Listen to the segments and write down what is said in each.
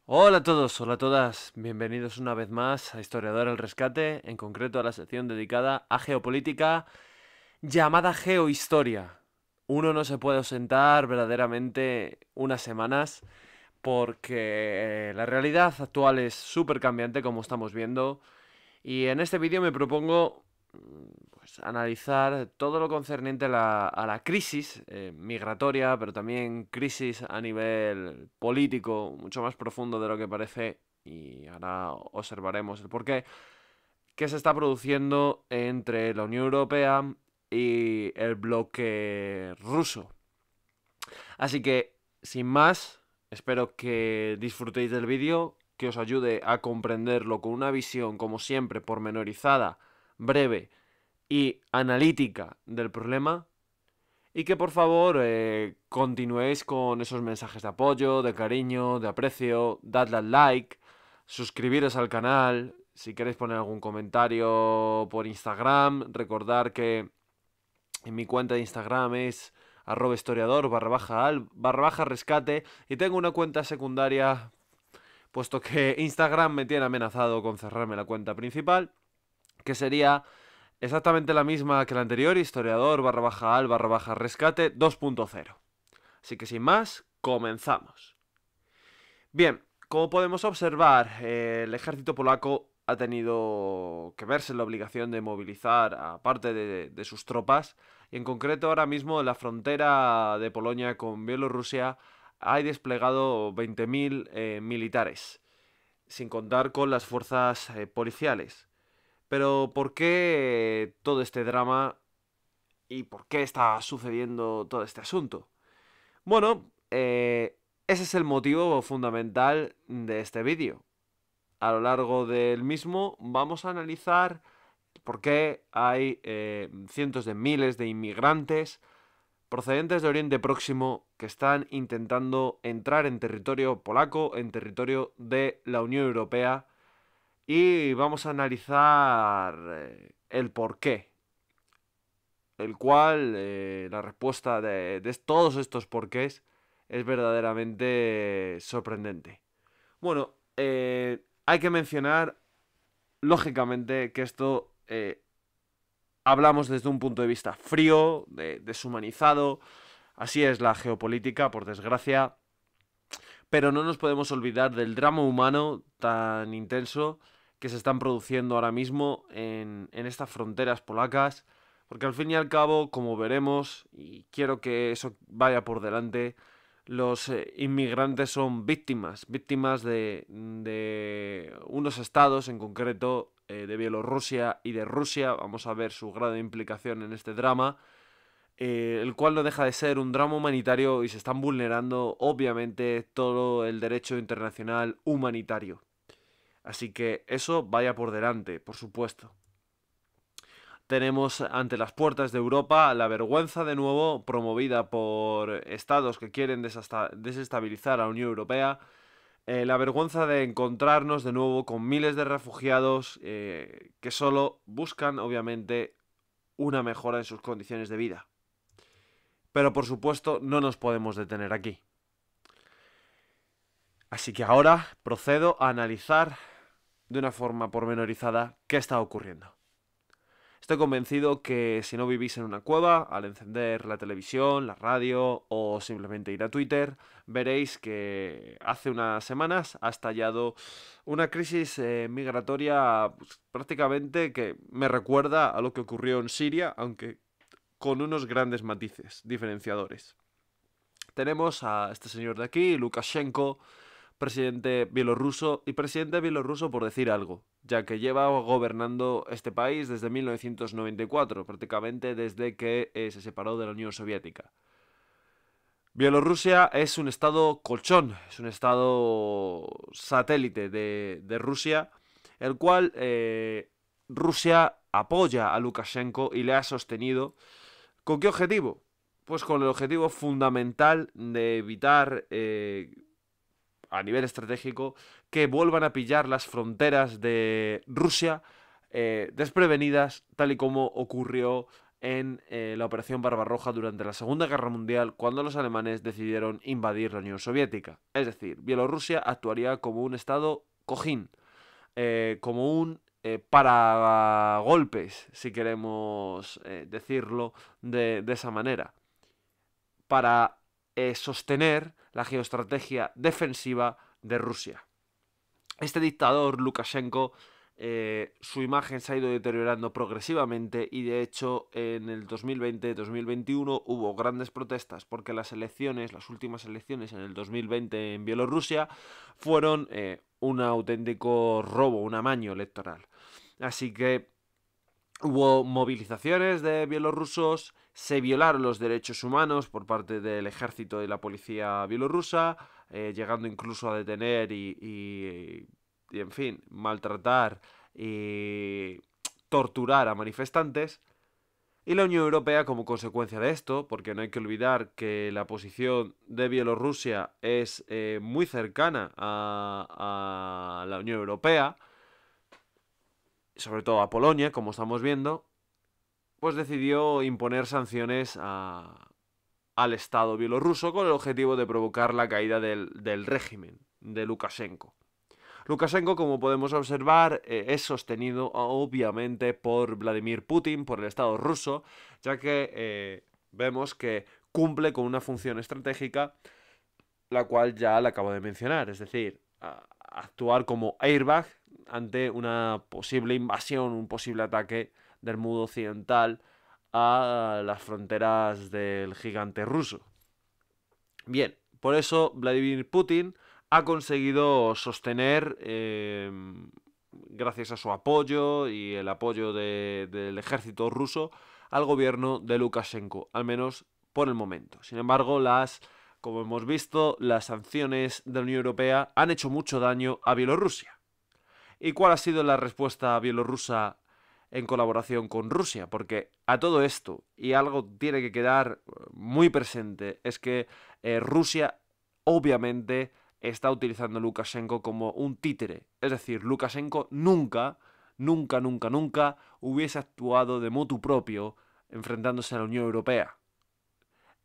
Hola a todos, hola a todas, bienvenidos una vez más a Historiador al Rescate, en concreto a la sección dedicada a geopolítica llamada Geohistoria. Uno no se puede ausentar verdaderamente unas semanas porque la realidad actual es súper cambiante como estamos viendo y en este vídeo me propongo pues, analizar todo lo concerniente a la crisis migratoria, pero también crisis a nivel político, mucho más profundo de lo que parece, y ahora observaremos el porqué, que se está produciendo entre la Unión Europea y el bloque ruso. Así que, sin más, espero que disfrutéis del vídeo, que os ayude a comprenderlo con una visión, como siempre, pormenorizada, breve y analítica del problema. Y que por favor continuéis con esos mensajes de apoyo, de cariño, de aprecio, dadle al like, suscribiros al canal, si queréis poner algún comentario por Instagram, recordar que en mi cuenta de Instagram es @historiador _al rescate, y tengo una cuenta secundaria puesto que Instagram me tiene amenazado con cerrarme la cuenta principal, que sería exactamente la misma que la anterior, historiador _al rescate 2.0. Así que sin más, comenzamos. Bien, como podemos observar, el ejército polaco ha tenido que verse en la obligación de movilizar a parte de sus tropas, y en concreto ahora mismo en la frontera de Polonia con Bielorrusia hay desplegado 20.000 militares, sin contar con las fuerzas policiales. Pero ¿por qué todo este drama y por qué está sucediendo todo este asunto? Bueno, ese es el motivo fundamental de este vídeo. A lo largo del mismo vamos a analizar por qué hay cientos de miles de inmigrantes procedentes de Oriente Próximo que están intentando entrar en territorio polaco, en territorio de la Unión Europea, y vamos a analizar el porqué, el cual la respuesta de todos estos porqués es verdaderamente sorprendente. Bueno, hay que mencionar, lógicamente, que esto hablamos desde un punto de vista frío, deshumanizado. Así es la geopolítica, por desgracia. Pero no nos podemos olvidar del drama humano tan intenso que se están produciendo ahora mismo en estas fronteras polacas. Porque al fin y al cabo, como veremos, y quiero que eso vaya por delante, los inmigrantes son víctimas de unos estados, en concreto de Bielorrusia y de Rusia. Vamos a ver su grado de implicación en este drama, el cual no deja de ser un drama humanitario, y se están vulnerando obviamente todo el derecho internacional humanitario. Así que eso vaya por delante, por supuesto. Tenemos ante las puertas de Europa la vergüenza de nuevo promovida por estados que quieren desestabilizar a la Unión Europea, la vergüenza de encontrarnos de nuevo con miles de refugiados que solo buscan obviamente una mejora en sus condiciones de vida. Pero por supuesto no nos podemos detener aquí. Así que ahora procedo a analizar de una forma pormenorizada qué está ocurriendo. Estoy convencido que si no vivís en una cueva, al encender la televisión, la radio o simplemente ir a Twitter, veréis que hace unas semanas ha estallado una crisis migratoria, pues, prácticamente que me recuerda a lo que ocurrió en Siria, aunque con unos grandes matices diferenciadores. Tenemos a este señor de aquí, Lukashenko, presidente bielorruso por decir algo, ya que lleva gobernando este país desde 1994, prácticamente desde que se separó de la Unión Soviética. Bielorrusia es un estado colchón, es un estado satélite de Rusia, el cual Rusia apoya a Lukashenko y le ha sostenido. ¿Con qué objetivo? Pues con el objetivo fundamental de evitar a nivel estratégico que vuelvan a pillar las fronteras de Rusia desprevenidas, tal y como ocurrió en la Operación Barbarroja durante la Segunda Guerra Mundial, cuando los alemanes decidieron invadir la Unión Soviética. Es decir, Bielorrusia actuaría como un estado cojín, como un paragolpes, si queremos decirlo de esa manera, para sostener la geoestrategia defensiva de Rusia. Este dictador, Lukashenko, su imagen se ha ido deteriorando progresivamente y de hecho en el 2020-2021 hubo grandes protestas porque las últimas elecciones en el 2020 en Bielorrusia fueron un auténtico robo, un amaño electoral. Así que hubo movilizaciones de bielorrusos, se violaron los derechos humanos por parte del ejército y la policía bielorrusa, llegando incluso a detener y, en fin, maltratar y torturar a manifestantes. Y la Unión Europea, como consecuencia de esto, porque no hay que olvidar que la posición de Bielorrusia es muy cercana a la Unión Europea, sobre todo a Polonia, como estamos viendo, pues decidió imponer sanciones al Estado bielorruso con el objetivo de provocar la caída del régimen de Lukashenko. Lukashenko, como podemos observar, es sostenido obviamente por Vladimir Putin, por el Estado ruso, ya que vemos que cumple con una función estratégica, la cual ya la acabo de mencionar, es decir, actuar como airbag ante una posible invasión, un posible ataque del mundo occidental a las fronteras del gigante ruso. Bien, por eso Vladimir Putin ha conseguido sostener, gracias a su apoyo y el apoyo del ejército ruso, al gobierno de Lukashenko, al menos por el momento. Sin embargo, como hemos visto, las sanciones de la Unión Europea han hecho mucho daño a Bielorrusia. ¿Y cuál ha sido la respuesta bielorrusa en colaboración con Rusia? Porque a todo esto, y algo tiene que quedar muy presente, es que Rusia obviamente está utilizando a Lukashenko como un títere. Es decir, Lukashenko nunca hubiese actuado de motu propio enfrentándose a la Unión Europea.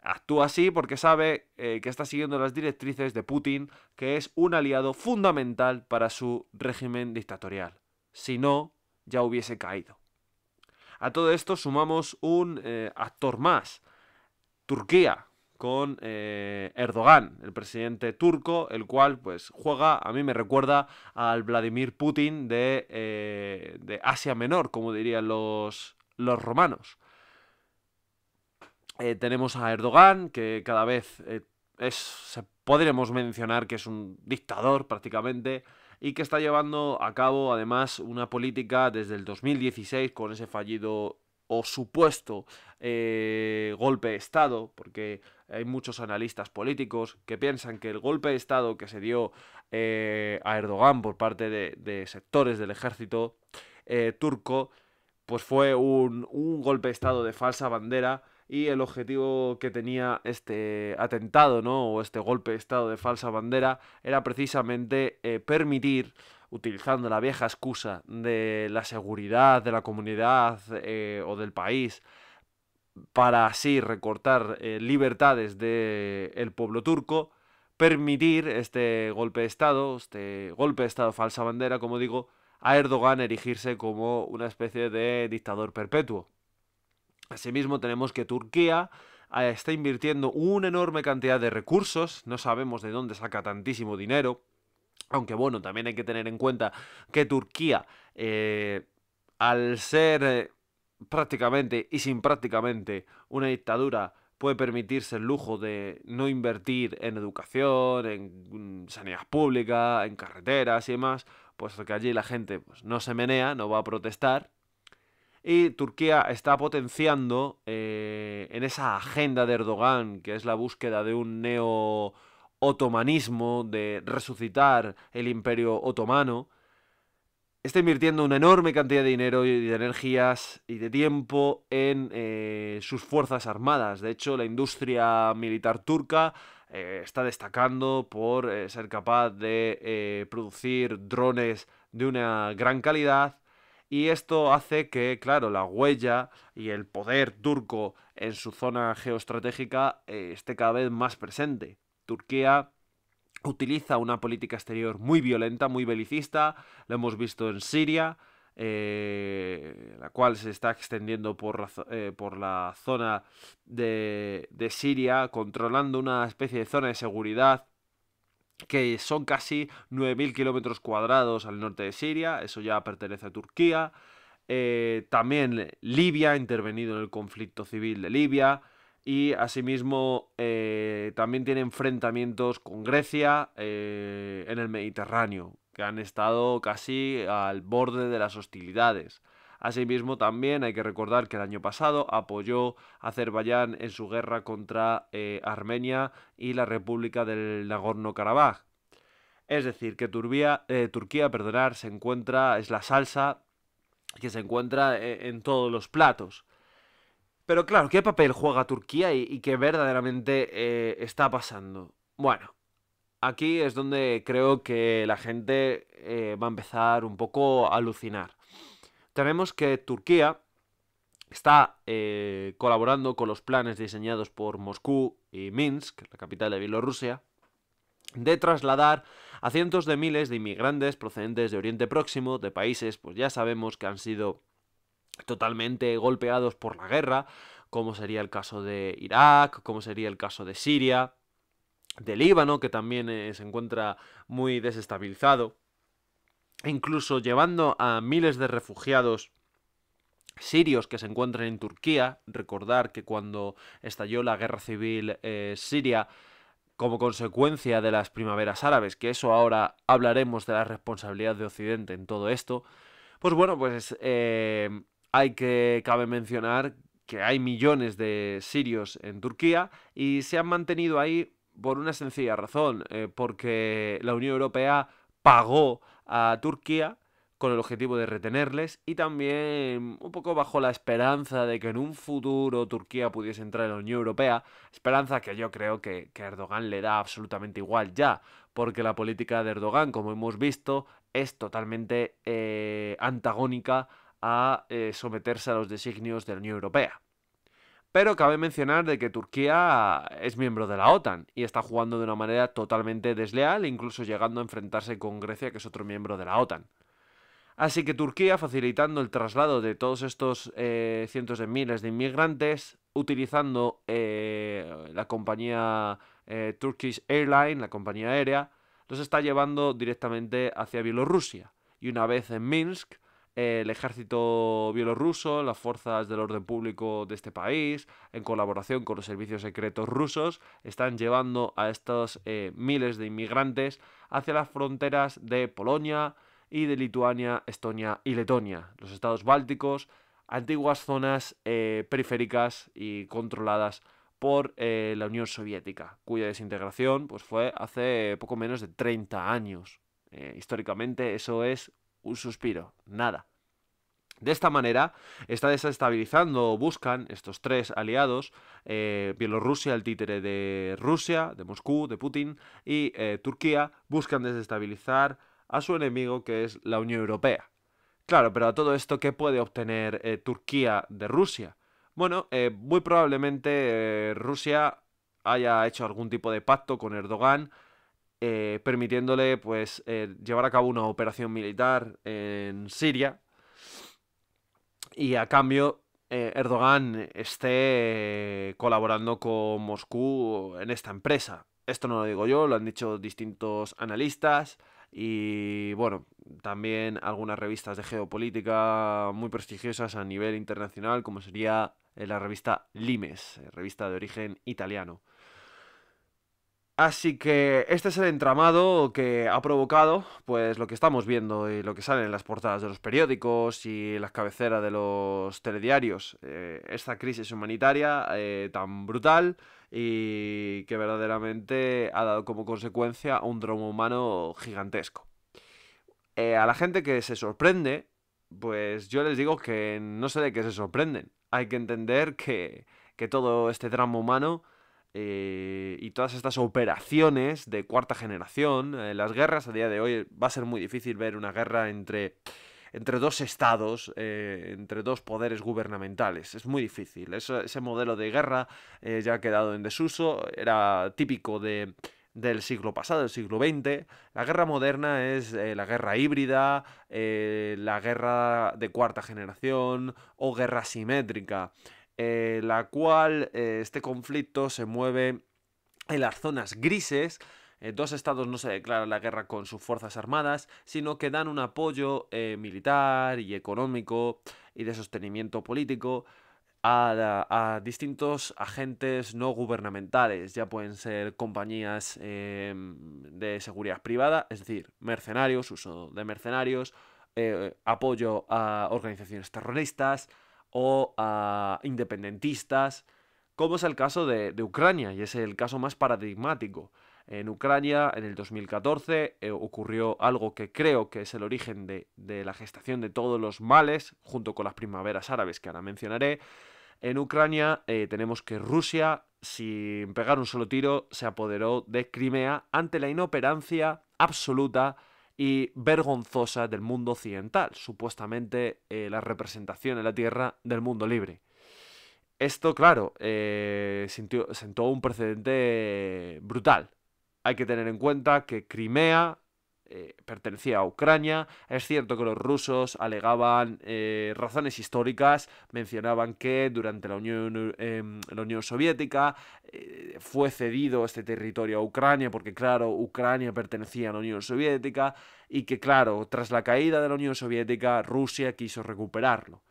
Actúa así porque sabe que está siguiendo las directrices de Putin, que es un aliado fundamental para su régimen dictatorial. Si no, ya hubiese caído. A todo esto sumamos un actor más, Turquía, con Erdogan, el presidente turco, el cual pues juega, a mí me recuerda al Vladimir Putin de Asia Menor, como dirían los romanos. Tenemos a Erdogan, que cada vez podremos mencionar que es un dictador prácticamente, y que está llevando a cabo además una política desde el 2016 con ese fallido o supuesto golpe de Estado, porque hay muchos analistas políticos que piensan que el golpe de Estado que se dio a Erdogan por parte de sectores del ejército turco, pues fue un golpe de Estado de falsa bandera, y el objetivo que tenía este atentado, ¿no?, o este golpe de Estado de falsa bandera, era precisamente permitir, utilizando la vieja excusa de la seguridad de la comunidad o del país, para así recortar libertades del pueblo turco, permitir este golpe de Estado falsa bandera, como digo, a Erdogan erigirse como una especie de dictador perpetuo. Asimismo, tenemos que Turquía está invirtiendo una enorme cantidad de recursos, no sabemos de dónde saca tantísimo dinero, aunque bueno, también hay que tener en cuenta que Turquía, al ser prácticamente y sin prácticamente una dictadura, puede permitirse el lujo de no invertir en educación, en sanidad pública, en carreteras y demás, pues que allí la gente pues, no se menea, no va a protestar. Y Turquía está potenciando en esa agenda de Erdogan, que es la búsqueda de un neo-otomanismo, de resucitar el imperio otomano, está invirtiendo una enorme cantidad de dinero y de energías y de tiempo en sus fuerzas armadas. De hecho, la industria militar turca está destacando por ser capaz de producir drones de una gran calidad y esto hace que, claro, la huella y el poder turco en su zona geoestratégica esté cada vez más presente. Turquía utiliza una política exterior muy violenta, muy belicista, lo hemos visto en Siria, la cual se está extendiendo por la zona de Siria, controlando una especie de zona de seguridad que son casi 9.000 kilómetros cuadrados al norte de Siria, eso ya pertenece a Turquía. También Libia ha intervenido en el conflicto civil de Libia. Y asimismo también tiene enfrentamientos con Grecia en el Mediterráneo, que han estado casi al borde de las hostilidades. Asimismo también hay que recordar que el año pasado apoyó a Azerbaiyán en su guerra contra Armenia y la República del Nagorno-Karabaj. Es decir, que Turquía, perdonar, es la salsa que se encuentra en todos los platos. Pero claro, ¿qué papel juega Turquía y qué verdaderamente está pasando? Bueno, aquí es donde creo que la gente va a empezar un poco a alucinar. Tenemos que Turquía está colaborando con los planes diseñados por Moscú y Minsk, la capital de Bielorrusia, de trasladar a cientos de miles de inmigrantes procedentes de Oriente Próximo, de países, pues ya sabemos que han sido totalmente golpeados por la guerra, como sería el caso de Irak, como sería el caso de Siria, de Líbano, que también se encuentra muy desestabilizado, e incluso llevando a miles de refugiados sirios que se encuentran en Turquía. Recordar que cuando estalló la guerra civil siria, como consecuencia de las primaveras árabes, que eso ahora hablaremos de la responsabilidad de Occidente en todo esto, pues bueno, pues cabe mencionar que hay millones de sirios en Turquía y se han mantenido ahí por una sencilla razón, porque la Unión Europea pagó a Turquía con el objetivo de retenerles y también un poco bajo la esperanza de que en un futuro Turquía pudiese entrar en la Unión Europea, esperanza que yo creo que a Erdogan le da absolutamente igual ya, porque la política de Erdogan, como hemos visto, es totalmente antagónica a someterse a los designios de la Unión Europea. Pero cabe mencionar de que Turquía es miembro de la OTAN y está jugando de una manera totalmente desleal, incluso llegando a enfrentarse con Grecia, que es otro miembro de la OTAN. Así que Turquía, facilitando el traslado de todos estos cientos de miles de inmigrantes, utilizando la compañía Turkish Airlines, la compañía aérea, los está llevando directamente hacia Bielorrusia. Y una vez en Minsk, el ejército bielorruso, las fuerzas del orden público de este país, en colaboración con los servicios secretos rusos, están llevando a estos miles de inmigrantes hacia las fronteras de Polonia y de Lituania, Estonia y Letonia, los estados bálticos, antiguas zonas periféricas y controladas por la Unión Soviética, cuya desintegración pues, fue hace poco menos de 30 años. Históricamente eso es un suspiro, nada. De esta manera está desestabilizando, buscan estos tres aliados, Bielorrusia, el títere de Rusia, de Moscú, de Putin, y Turquía, buscan desestabilizar a su enemigo que es la Unión Europea. Claro, pero a todo esto, ¿qué puede obtener Turquía de Rusia? Bueno, muy probablemente Rusia haya hecho algún tipo de pacto con Erdogan, permitiéndole pues llevar a cabo una operación militar en Siria y a cambio Erdogan esté colaborando con Moscú en esta empresa. Esto no lo digo yo, lo han dicho distintos analistas y bueno, también algunas revistas de geopolítica muy prestigiosas a nivel internacional, como sería la revista Limes, revista de origen italiano. Así que este es el entramado que ha provocado pues lo que estamos viendo y lo que sale en las portadas de los periódicos y las cabeceras de los telediarios. Esta crisis humanitaria tan brutal y que verdaderamente ha dado como consecuencia un drama humano gigantesco. A la gente que se sorprende, pues yo les digo que no sé de qué se sorprenden. Hay que entender que todo este drama humano y todas estas operaciones de cuarta generación, las guerras a día de hoy va a ser muy difícil ver una guerra entre entre dos estados, entre dos poderes gubernamentales. Es muy difícil. Ese modelo de guerra ya ha quedado en desuso, era típico del siglo pasado, del siglo XX. La guerra moderna es la guerra híbrida, la guerra de cuarta generación o guerra simétrica, la cual este conflicto se mueve en las zonas grises. Dos estados no se declaran la guerra con sus fuerzas armadas, sino que dan un apoyo militar y económico y de sostenimiento político a distintos agentes no gubernamentales. Ya pueden ser compañías de seguridad privada, es decir, mercenarios, uso de mercenarios, apoyo a organizaciones terroristas o a independentistas, como es el caso de Ucrania, y es el caso más paradigmático. En Ucrania, en el 2014, ocurrió algo que creo que es el origen de la gestación de todos los males, junto con las primaveras árabes que ahora mencionaré. En Ucrania tenemos que Rusia, sin pegar un solo tiro, se apoderó de Crimea ante la inoperancia absoluta y vergonzosa del mundo occidental, supuestamente la representación en la tierra del mundo libre. Esto, claro, sentó un precedente brutal. Hay que tener en cuenta que Crimea pertenecía a Ucrania. Es cierto que los rusos alegaban razones históricas, mencionaban que durante la Unión Soviética fue cedido este territorio a Ucrania porque, claro, Ucrania pertenecía a la Unión Soviética y que, claro, tras la caída de la Unión Soviética, Rusia quiso recuperarlo.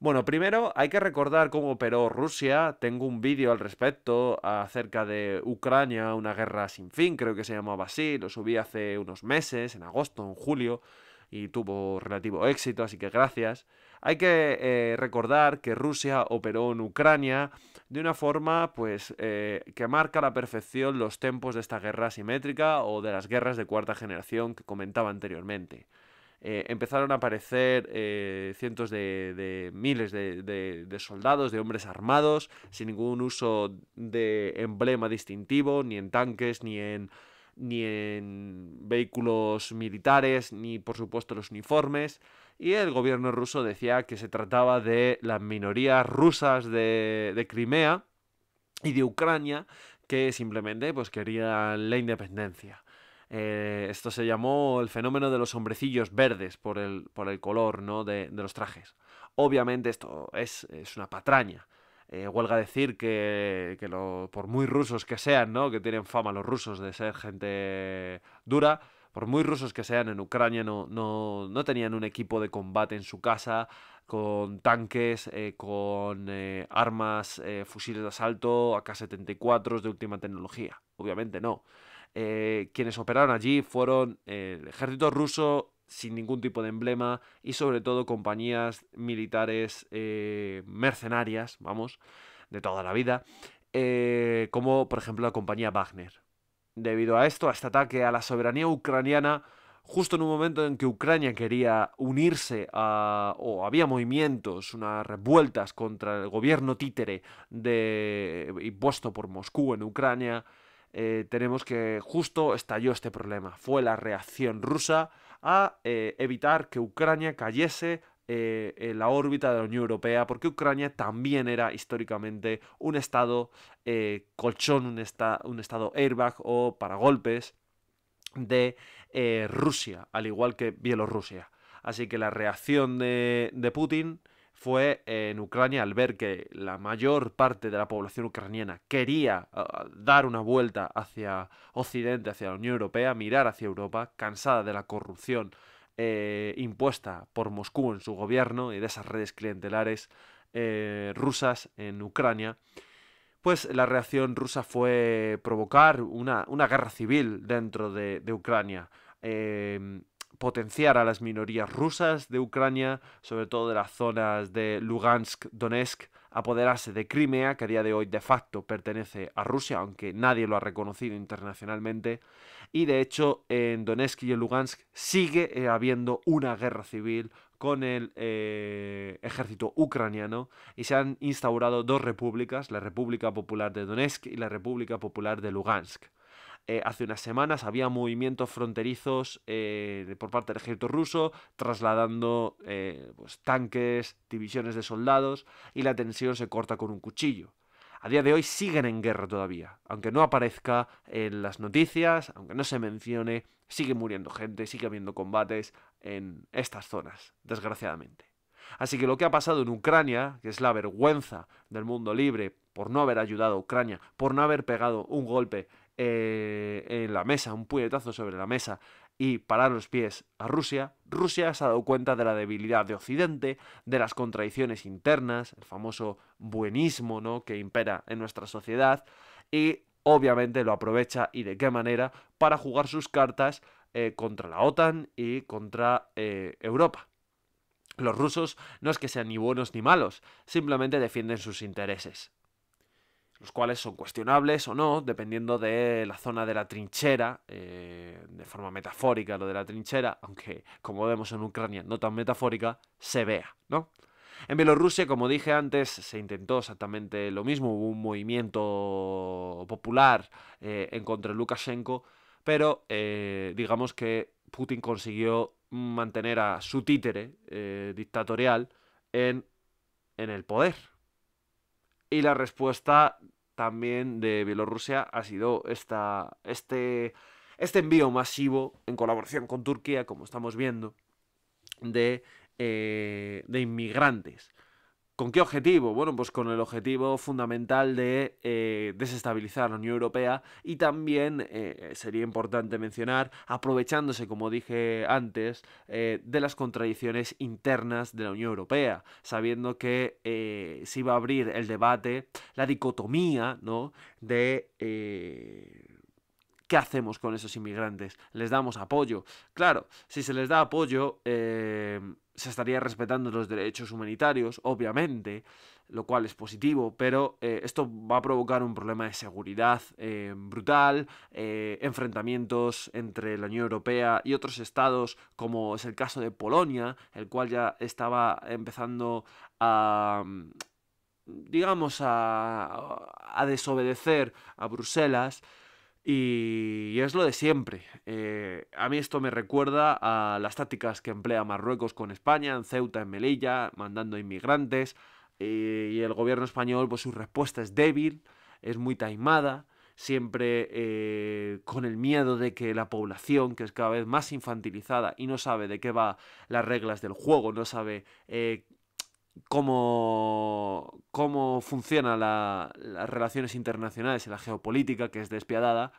Bueno, primero hay que recordar cómo operó Rusia. Tengo un vídeo al respecto acerca de Ucrania, una guerra sin fin, creo que se llamaba así. Lo subí hace unos meses, en agosto, en julio, y tuvo relativo éxito, así que gracias. Hay que recordar que Rusia operó en Ucrania de una forma, pues, que marca a la perfección los tempos de esta guerra asimétrica o de las guerras de cuarta generación que comentaba anteriormente. Empezaron a aparecer cientos de miles de soldados, de hombres armados, sin ningún uso de emblema distintivo, ni en tanques, ni en vehículos militares, ni por supuesto los uniformes. Y el gobierno ruso decía que se trataba de las minorías rusas de Crimea y de Ucrania que simplemente pues querían la independencia. Esto se llamó el fenómeno de los hombrecillos verdes por el color, ¿no?, de los trajes. Obviamente esto es una patraña. Huelga decir que por muy rusos que sean, ¿no?, que tienen fama los rusos de ser gente dura, por muy rusos que sean, en Ucrania no tenían un equipo de combate en su casa con tanques, con armas, fusiles de asalto, AK-74 de última tecnología. Obviamente no. Quienes operaron allí fueron el ejército ruso sin ningún tipo de emblema y sobre todo compañías militares mercenarias, vamos, de toda la vida, como por ejemplo la compañía Wagner. Debido a esto, a este ataque a la soberanía ucraniana, justo en un momento en que Ucrania quería unirse o había movimientos, unas revueltas contra el gobierno títere impuesto por Moscú en Ucrania, tenemos que justo estalló este problema. Fue la reacción rusa a evitar que Ucrania cayese en la órbita de la Unión Europea, porque Ucrania también era históricamente un estado colchón, un estado airbag o paragolpes de Rusia, al igual que Bielorrusia. Así que la reacción de Putin fue en Ucrania al ver que la mayor parte de la población ucraniana quería dar una vuelta hacia Occidente, hacia la Unión Europea, mirar hacia Europa, cansada de la corrupción impuesta por Moscú en su gobierno y de esas redes clientelares rusas en Ucrania. Pues la reacción rusa fue provocar una guerra civil dentro de Ucrania, potenciar a las minorías rusas de Ucrania, sobre todo de las zonas de Lugansk, Donetsk, apoderarse de Crimea, que a día de hoy de facto pertenece a Rusia, aunque nadie lo ha reconocido internacionalmente, y de hecho en Donetsk y en Lugansk sigue habiendo una guerra civil con el ejército ucraniano y se han instaurado dos repúblicas, la República Popular de Donetsk y la República Popular de Lugansk. hace unas semanas había movimientos fronterizos por parte del ejército ruso, trasladando pues, tanques, divisiones de soldados, y la tensión se corta con un cuchillo. A día de hoy siguen en guerra todavía, aunque no aparezca en las noticias, aunque no se mencione, sigue muriendo gente, sigue habiendo combates en estas zonas, desgraciadamente. Así que lo que ha pasado en Ucrania, que es la vergüenza del mundo libre por no haber ayudado a Ucrania, por no haber pegado un golpe en la mesa, un puñetazo sobre la mesa y parar los pies a Rusia, Rusia se ha dado cuenta de la debilidad de Occidente, de las contradicciones internas, el famoso buenismo, ¿no?, que impera en nuestra sociedad, y obviamente lo aprovecha, y de qué manera, para jugar sus cartas contra la OTAN y contra Europa. Los rusos no es que sean ni buenos ni malos, simplemente defienden sus intereses, los cuales son cuestionables o no, dependiendo de la zona de la trinchera, de forma metafórica lo de la trinchera, aunque como vemos en Ucrania no tan metafórica, se vea, ¿no? En Bielorrusia, como dije antes, se intentó exactamente lo mismo, hubo un movimiento popular en contra de Lukashenko, pero digamos que Putin consiguió mantener a su títere dictatorial en el poder. Y la respuesta también de Bielorrusia ha sido este envío masivo en colaboración con Turquía, como estamos viendo, de inmigrantes. ¿Con qué objetivo? Bueno, pues con el objetivo fundamental de desestabilizar la Unión Europea, y también sería importante mencionar, aprovechándose, como dije antes, de las contradicciones internas de la Unión Europea, sabiendo que se iba a abrir el debate, la dicotomía, ¿no?, de ¿qué hacemos con esos inmigrantes? ¿Les damos apoyo? Claro, si se les da apoyo, se estaría respetando los derechos humanitarios, obviamente, lo cual es positivo, pero esto va a provocar un problema de seguridad brutal, enfrentamientos entre la Unión Europea y otros estados, como es el caso de Polonia, el cual ya estaba empezando a, digamos, a desobedecer a Bruselas. Y es lo de siempre. A mí esto me recuerda a las tácticas que emplea Marruecos con España, en Ceuta, en Melilla, mandando inmigrantes. Y el gobierno español, pues su respuesta es débil, es muy taimada, siempre con el miedo de que la población, que es cada vez más infantilizada y no sabe de qué va las reglas del juego, no sabe cómo funcionan las relaciones internacionales y la geopolítica, que es despiadada,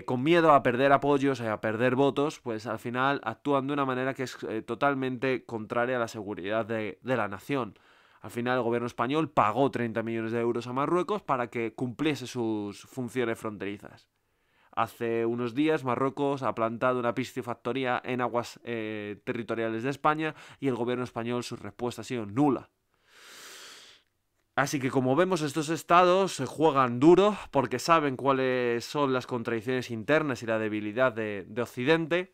con miedo a perder apoyos y a perder votos, pues al final actúan de una manera que es totalmente contraria a la seguridad de la nación. Al final el gobierno español pagó 30 millones de euros a Marruecos para que cumpliese sus funciones fronterizas. Hace unos días Marruecos ha plantado una piscifactoría en aguas territoriales de España, y el gobierno español, su respuesta ha sido nula. Así que, como vemos, estos estados se juegan duro porque saben cuáles son las contradicciones internas y la debilidad de Occidente,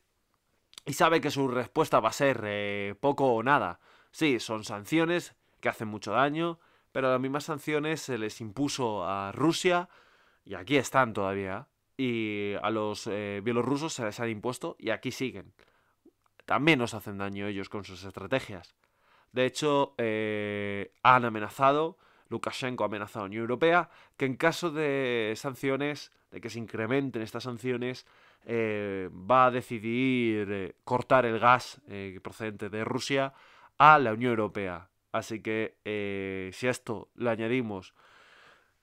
y sabe que su respuesta va a ser poco o nada. Sí, son sanciones que hacen mucho daño, pero las mismas sanciones se les impuso a Rusia, y aquí están todavía, y a los bielorrusos se les han impuesto y aquí siguen. También nos hacen daño ellos con sus estrategias. De hecho, han amenazado, Lukashenko ha amenazado a la Unión Europea, que en caso de sanciones, de que se incrementen estas sanciones, va a decidir cortar el gas procedente de Rusia a la Unión Europea. Así que si a esto le añadimos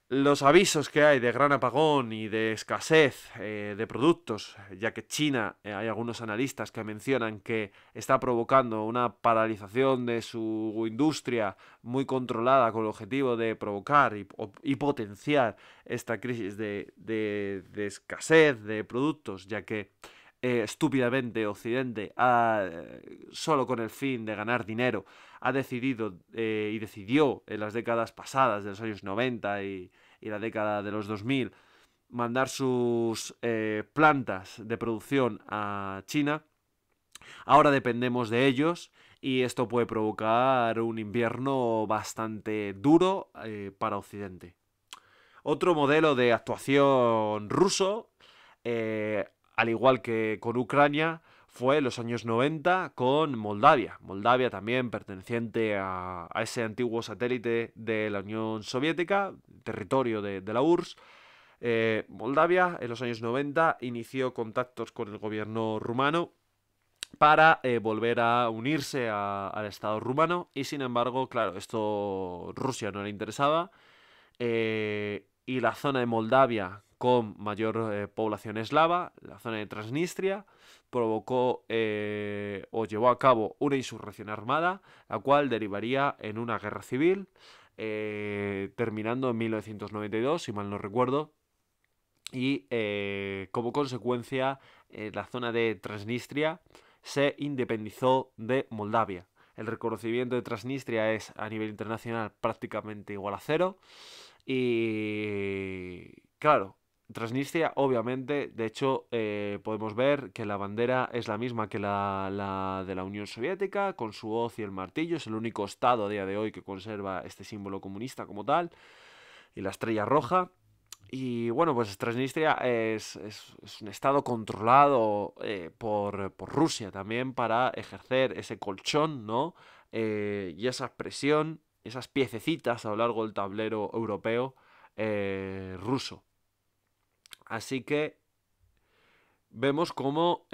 los avisos que hay de gran apagón y de escasez de productos, ya que China, hay algunos analistas que mencionan que está provocando una paralización de su industria muy controlada con el objetivo de provocar y potenciar esta crisis de escasez de productos, ya que estúpidamente Occidente, solo con el fin de ganar dinero, ha decidido y decidió en las décadas pasadas, de los años 90 y la década de los 2000, mandar sus plantas de producción a China. Ahora dependemos de ellos, y esto puede provocar un invierno bastante duro para Occidente. Otro modelo de actuación ruso al igual que con Ucrania, fue en los años 90 con Moldavia. Moldavia también perteneciente a ese antiguo satélite de la Unión Soviética, territorio de la URSS. Moldavia en los años 90 inició contactos con el gobierno rumano para volver a unirse al Estado rumano y sin embargo, claro, esto Rusia no le interesaba y la zona de Moldavia con mayor población eslava, la zona de Transnistria, provocó o llevó a cabo una insurrección armada, la cual derivaría en una guerra civil, terminando en 1992, si mal no recuerdo, y como consecuencia la zona de Transnistria se independizó de Moldavia. El reconocimiento de Transnistria es a nivel internacional prácticamente igual a cero. Y claro, Transnistria obviamente, de hecho podemos ver que la bandera es la misma que la de la Unión Soviética, con su hoz y el martillo, es el único estado a día de hoy que conserva este símbolo comunista como tal, y la estrella roja. Y bueno, pues Transnistria es un estado controlado por Rusia también para ejercer ese colchón, ¿no? Y esa presión, esas piececitas a lo largo del tablero europeo ruso. Así que vemos cómo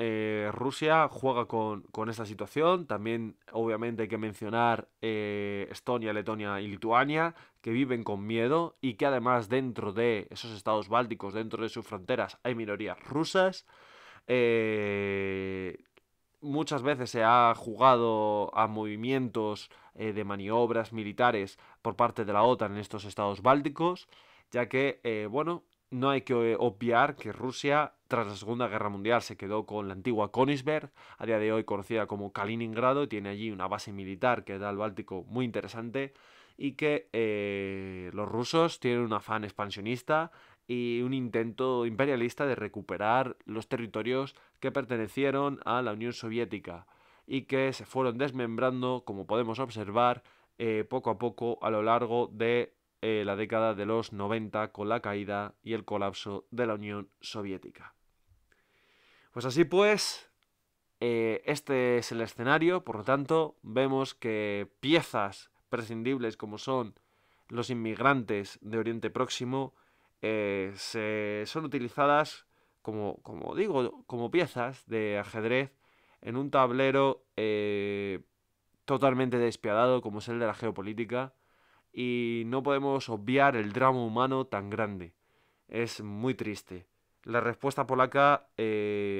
Rusia juega con esta situación. También, obviamente, hay que mencionar Estonia, Letonia y Lituania, que viven con miedo y que además dentro de esos estados bálticos, dentro de sus fronteras, hay minorías rusas. Eh, Muchas veces se ha jugado a movimientos de maniobras militares por parte de la OTAN en estos estados bálticos, ya que, bueno, no hay que obviar que Rusia, tras la Segunda Guerra Mundial, se quedó con la antigua Königsberg, a día de hoy conocida como Kaliningrado, y tiene allí una base militar que da al Báltico muy interesante, y que los rusos tienen un afán expansionista y un intento imperialista de recuperar los territorios que pertenecieron a la Unión Soviética y que se fueron desmembrando, como podemos observar, poco a poco a lo largo de la década de los 90 con la caída y el colapso de la Unión Soviética. Pues así pues, este es el escenario, por lo tanto, vemos que piezas prescindibles como son los inmigrantes de Oriente Próximo son utilizadas como digo, como piezas de ajedrez en un tablero totalmente despiadado como es el de la geopolítica y no podemos obviar el drama humano tan grande. Es muy triste. La respuesta polaca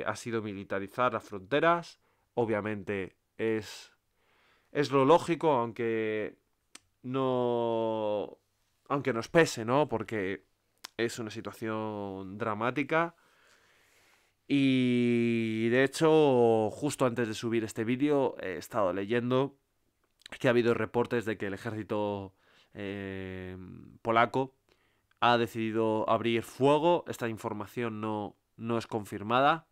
ha sido militarizar las fronteras. Obviamente es lo lógico, no, aunque nos pese, ¿no? Porque es una situación dramática. Y de hecho, justo antes de subir este vídeo, he estado leyendo que ha habido reportes de que el ejército polaco ha decidido abrir fuego. Esta información no es confirmada.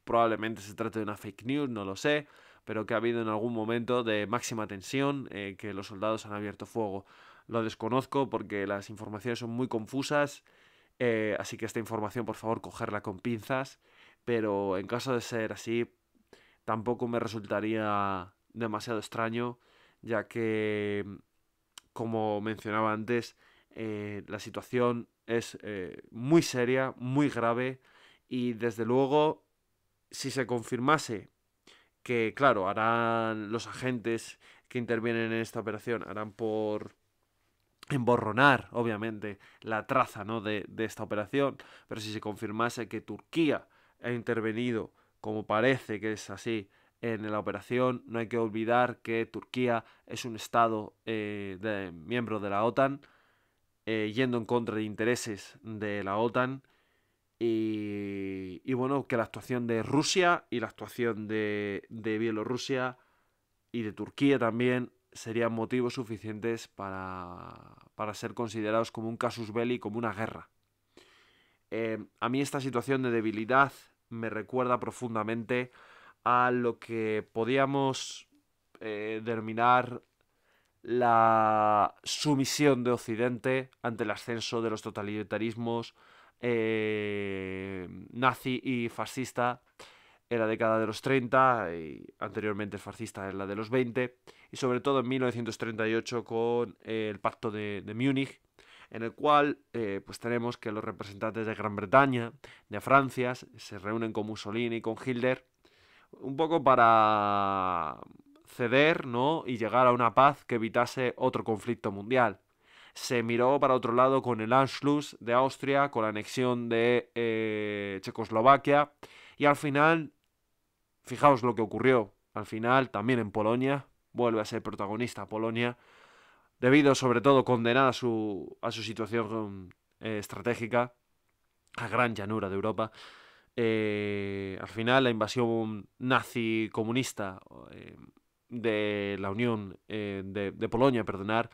Probablemente se trate de una fake news, no lo sé. Pero que ha habido en algún momento de máxima tensión que los soldados han abierto fuego. Lo desconozco porque las informaciones son muy confusas. Así que esta información, por favor, cogerla con pinzas. Pero en caso de ser así, tampoco me resultaría demasiado extraño, ya que, como mencionaba antes, la situación es muy seria, muy grave, y desde luego, si se confirmase que, claro, harán los agentes que intervienen en esta operación, harán por emborronar, obviamente, la traza, ¿no? de esta operación, pero si se confirmase que Turquía ha intervenido, como parece que es así, en la operación, no hay que olvidar que Turquía es un estado miembro de la OTAN, yendo en contra de intereses de la OTAN, y bueno, que la actuación de Rusia y la actuación de Bielorrusia y de Turquía también serían motivos suficientes para ser considerados como un casus belli, como una guerra. A mí esta situación de debilidad me recuerda profundamente a lo que podíamos denominar la sumisión de Occidente ante el ascenso de los totalitarismos nazi y fascista en la década de los 30 y anteriormente fascista en la de los 20 y sobre todo en 1938 con el Pacto de Múnich, en el cual pues tenemos que los representantes de Gran Bretaña, de Francia, se reúnen con Mussolini y con Hitler un poco para ceder, ¿no? Y llegar a una paz que evitase otro conflicto mundial. Se miró para otro lado con el Anschluss de Austria, con la anexión de Checoslovaquia y al final, fijaos lo que ocurrió, al final también en Polonia, vuelve a ser protagonista Polonia, debido sobre todo condenada a su situación estratégica, a gran llanura de Europa. Al final la invasión nazi comunista de la Unión de Polonia, perdonar,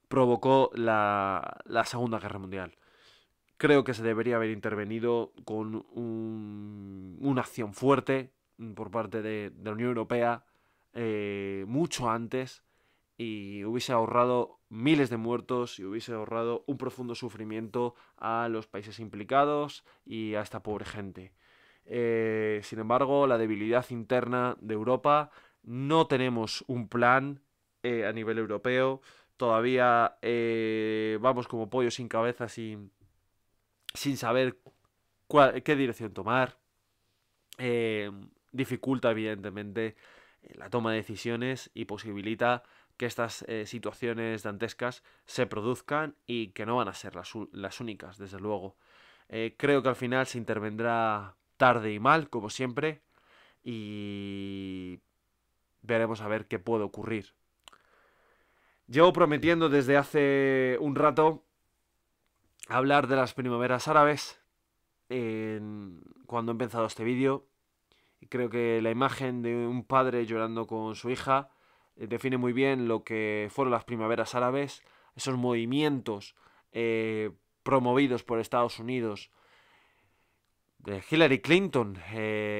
provocó la Segunda Guerra Mundial. Creo que se debería haber intervenido con una acción fuerte por parte de la Unión Europea mucho antes y hubiese ahorrado miles de muertos y hubiese ahorrado un profundo sufrimiento a los países implicados y a esta pobre gente. Sin embargo, la debilidad interna de Europa, no tenemos un plan a nivel europeo, todavía vamos como pollos sin cabeza, sin saber qué dirección tomar. Eh, Dificulta evidentemente la toma de decisiones y posibilita que estas situaciones dantescas se produzcan y que no van a ser las únicas, desde luego. Creo que al final se intervendrá tarde y mal, como siempre, y veremos a ver qué puede ocurrir. Llevo prometiendo desde hace un rato hablar de las primaveras árabes cuando he empezado este vídeo. Y creo que la imagen de un padre llorando con su hija define muy bien lo que fueron las primaveras árabes, esos movimientos promovidos por Estados Unidos, de Hillary Clinton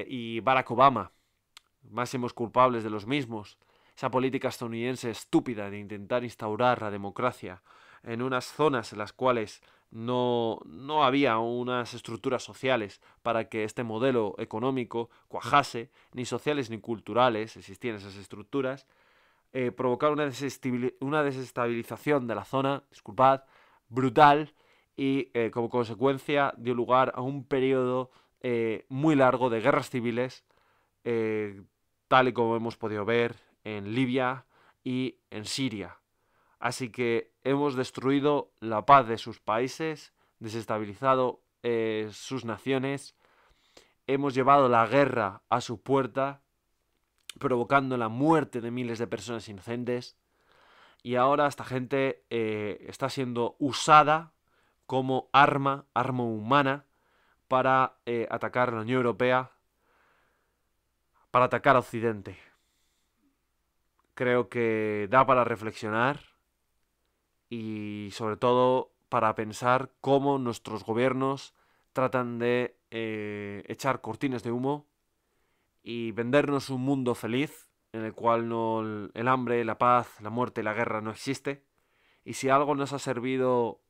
y Barack Obama, máximos culpables de los mismos. Esa política estadounidense estúpida de intentar instaurar la democracia en unas zonas en las cuales no había unas estructuras sociales para que este modelo económico cuajase, ni sociales ni culturales, existían esas estructuras, provocar una desestabilización de la zona, disculpad, brutal, y como consecuencia dio lugar a un periodo muy largo de guerras civiles, eh, tal y como hemos podido ver en Libia y en Siria. Así que hemos destruido la paz de sus países, desestabilizado sus naciones, hemos llevado la guerra a su puerta, provocando la muerte de miles de personas inocentes, y ahora esta gente está siendo usada como arma humana, para atacar a la Unión Europea, para atacar a Occidente. Creo que da para reflexionar y sobre todo para pensar cómo nuestros gobiernos tratan de echar cortinas de humo y vendernos un mundo feliz en el cual el hambre, la paz, la muerte y la guerra no existe. Y si algo nos ha servido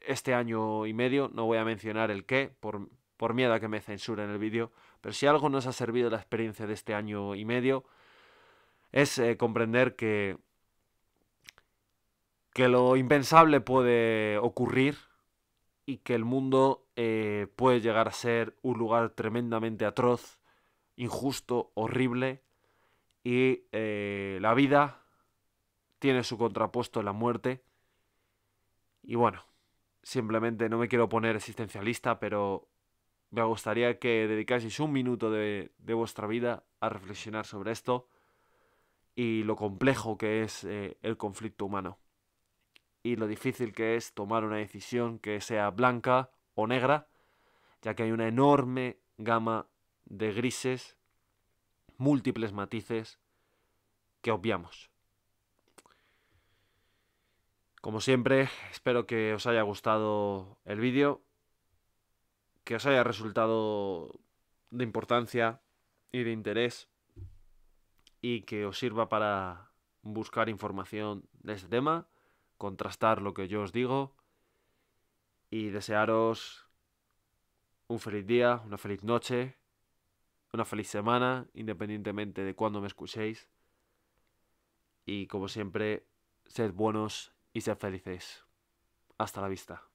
este año y medio, no voy a mencionar el qué, por miedo a que me censuren el vídeo, pero si algo nos ha servido la experiencia de este año y medio, es comprender que lo impensable puede ocurrir y que el mundo puede llegar a ser un lugar tremendamente atroz, injusto, horrible, y la vida tiene su contrapuesto en la muerte. Y bueno, simplemente no me quiero poner existencialista, pero me gustaría que dedicaseis un minuto de vuestra vida a reflexionar sobre esto y lo complejo que es el conflicto humano y lo difícil que es tomar una decisión que sea blanca o negra, ya que hay una enorme gama de grises, múltiples matices que obviamos. Como siempre, espero que os haya gustado el vídeo, que os haya resultado de importancia y de interés y que os sirva para buscar información de este tema, contrastar lo que yo os digo y desearos un feliz día, una feliz noche, una feliz semana, independientemente de cuándo me escuchéis. Y como siempre, sed buenos y sed felices. Hasta la vista.